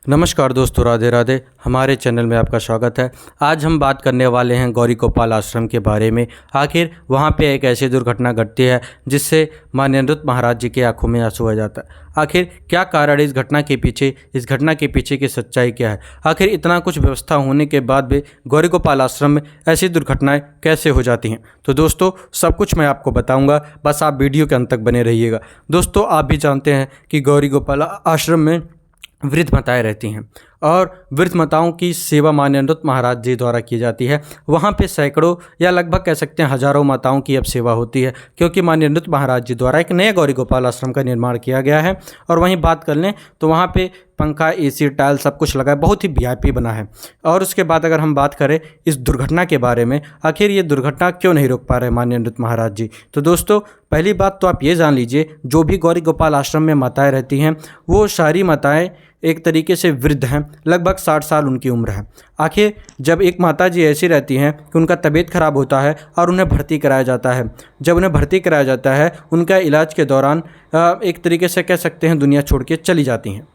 नमस्कार दोस्तों, राधे राधे। हमारे चैनल में आपका स्वागत है। आज हम बात करने वाले हैं गौरी गोपाल आश्रम के बारे में। आखिर वहाँ पे एक ऐसी दुर्घटना घटती है जिससे माननीय अनिरुद्ध महाराज जी की आंखों में आंसू आ जाता है। आखिर क्या कारण है इस घटना के पीछे, इस घटना के पीछे की सच्चाई क्या है? आखिर इतना कुछ व्यवस्था होने के बाद भी गौरी गोपाल आश्रम में ऐसी दुर्घटनाएं कैसे हो जाती हैं? तो दोस्तों, सब कुछ मैं आपको बताऊंगा, बस आप वीडियो के अंत तक बने रहिएगा। दोस्तों, आप भी जानते हैं कि गौरी गोपाल आश्रम में वृद्ध माताएं रहती हैं और वृद्ध माताओं की सेवा माननीय अनिरुद्ध महाराज जी द्वारा की जाती है। वहाँ पे सैकड़ों या लगभग कह सकते हैं हजारों माताओं की अब सेवा होती है, क्योंकि माननीय अनिरुद्ध महाराज जी द्वारा एक नए गौरी गोपाल आश्रम का निर्माण किया गया है। और वहीं बात कर लें तो वहाँ पे पंखा, एसी, टाइल सब कुछ लगा है, बहुत ही वीआईपी बना है। और उसके बाद अगर हम बात करें इस दुर्घटना के बारे में, आखिर ये दुर्घटना क्यों नहीं रोक पा रहे माननीय अनिरुद्ध महाराज जी? तो दोस्तों, पहली बात तो आप ये जान लीजिए, जो भी गौरी गोपाल आश्रम में माताएं रहती हैं वो सारी माताएं एक तरीके से वृद्ध हैं, लगभग 60 साल उनकी उम्र है। आखिर जब एक माता जी ऐसी रहती हैं कि उनका तबीयत खराब होता है और उन्हें भर्ती कराया जाता है, जब उन्हें भर्ती कराया जाता है उनका इलाज के दौरान एक तरीके से कह सकते हैं दुनिया छोड़ के चली जाती हैं।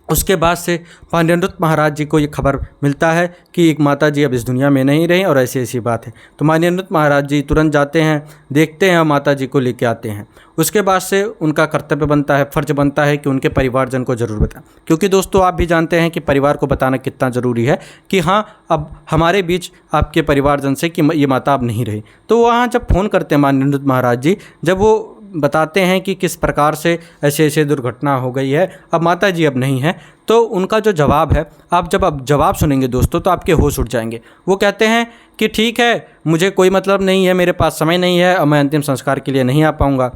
उसके बाद से माननीय अनिरुद्ध महाराज जी को ये खबर मिलता है कि एक माता जी अब इस दुनिया में नहीं रही और ऐसी ऐसी बात है। तो माननीय अनिरुद्ध महाराज जी तुरंत जाते हैं, देखते हैं और माता जी को लेके आते हैं। उसके बाद से उनका कर्तव्य बनता है, फ़र्ज बनता है कि उनके परिवारजन को ज़रूर बताएं, क्योंकि दोस्तों आप भी जानते हैं कि परिवार को बताना कितना ज़रूरी है कि हाँ, अब हमारे बीच आपके परिवारजन से कि ये माता अब नहीं रही। तो वहाँ जब फ़ोन करते हैं माननीय अनिरुद्ध महाराज जी, जब वो बताते हैं कि किस प्रकार से ऐसे ऐसे दुर्घटना हो गई है, अब माता जी अब नहीं है, तो उनका जो जवाब है, आप जब अब जवाब सुनेंगे दोस्तों तो आपके होश उड़ जाएंगे। वो कहते हैं कि ठीक है, मुझे कोई मतलब नहीं है, मेरे पास समय नहीं है और मैं अंतिम संस्कार के लिए नहीं आ पाऊँगा।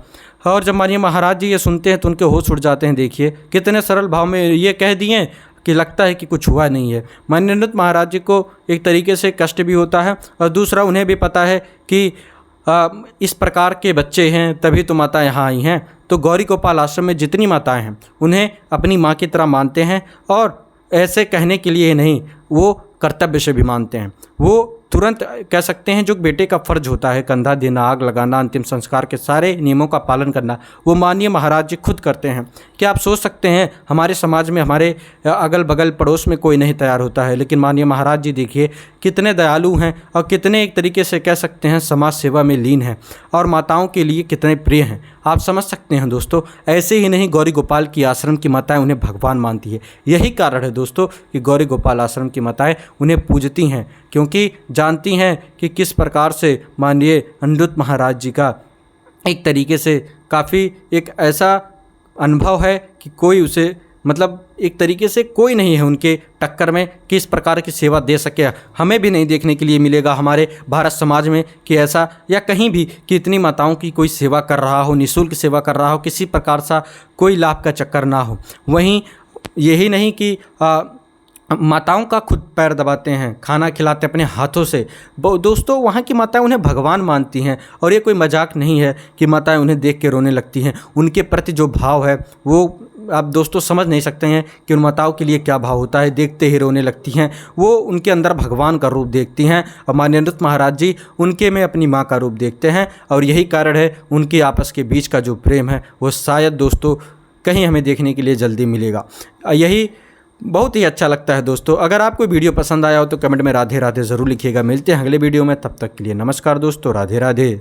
और जब माननीय महाराज जी ये सुनते हैं तो उनके होश उड़ जाते हैं। देखिए कितने सरल भाव में ये कह दिए कि लगता है कि कुछ हुआ नहीं है। माननीय अनिरुद्ध महाराज जी को एक तरीके से कष्ट भी होता है और दूसरा उन्हें भी पता है कि इस प्रकार के बच्चे हैं तभी तो माता यहाँ आई हैं। तो गौरी गोपाल आश्रम में जितनी माताएं हैं उन्हें अपनी माँ की तरह मानते हैं और ऐसे कहने के लिए नहीं, वो कर्तव्य से भी मानते हैं। वो तुरंत कह सकते हैं जो बेटे का फ़र्ज होता है, कंधा देना, आग लगाना, अंतिम संस्कार के सारे नियमों का पालन करना, वो माननीय महाराज जी खुद करते हैं। क्या आप सोच सकते हैं हमारे समाज में, हमारे अगल बगल पड़ोस में कोई नहीं तैयार होता है, लेकिन माननीय महाराज जी देखिए कितने दयालु हैं और कितने एक तरीके से कह सकते हैं समाज सेवा में लीन हैं और माताओं के लिए कितने प्रिय हैं। आप समझ सकते हैं दोस्तों। ऐसे ही नहीं, गौरी गोपाल की आश्रम की माताएं उन्हें भगवान मानती है। यही कारण है दोस्तों कि गौरी गोपाल आश्रम की माताएं उन्हें पूजती हैं, क्योंकि जानती हैं कि किस प्रकार से माननीय अनिरुद्ध महाराज जी का एक तरीके से काफ़ी एक ऐसा अनुभव है कि कोई उसे मतलब एक तरीके से कोई नहीं है उनके टक्कर में कि इस प्रकार की सेवा दे सके। हमें भी नहीं देखने के लिए मिलेगा हमारे भारत समाज में कि ऐसा, या कहीं भी कि इतनी माताओं की कोई सेवा कर रहा हो, निःशुल्क सेवा कर रहा हो, किसी प्रकार सा कोई लाभ का चक्कर ना हो। वहीं यही नहीं कि माताओं का खुद पैर दबाते हैं, खाना खिलाते अपने हाथों से। दोस्तों, वहाँ की माताएं उन्हें भगवान मानती हैं और ये कोई मजाक नहीं है कि माताएं उन्हें देख के रोने लगती हैं। उनके प्रति जो भाव है वो आप दोस्तों समझ नहीं सकते हैं कि उन माताओं के लिए क्या भाव होता है। देखते ही रोने लगती हैं, वो उनके अंदर भगवान का रूप देखती हैं और माननीय अनिरुद्ध महाराज जी उनके में अपनी माँ का रूप देखते हैं। और यही कारण है उनकी आपस के बीच का जो प्रेम है वो शायद दोस्तों कहीं हमें देखने के लिए जल्दी मिलेगा। यही बहुत ही अच्छा लगता है दोस्तों। अगर आपको वीडियो पसंद आया हो तो कमेंट में राधे राधे ज़रूर लिखिएगा। मिलते हैं अगले वीडियो में, तब तक के लिए नमस्कार दोस्तों, राधे राधे।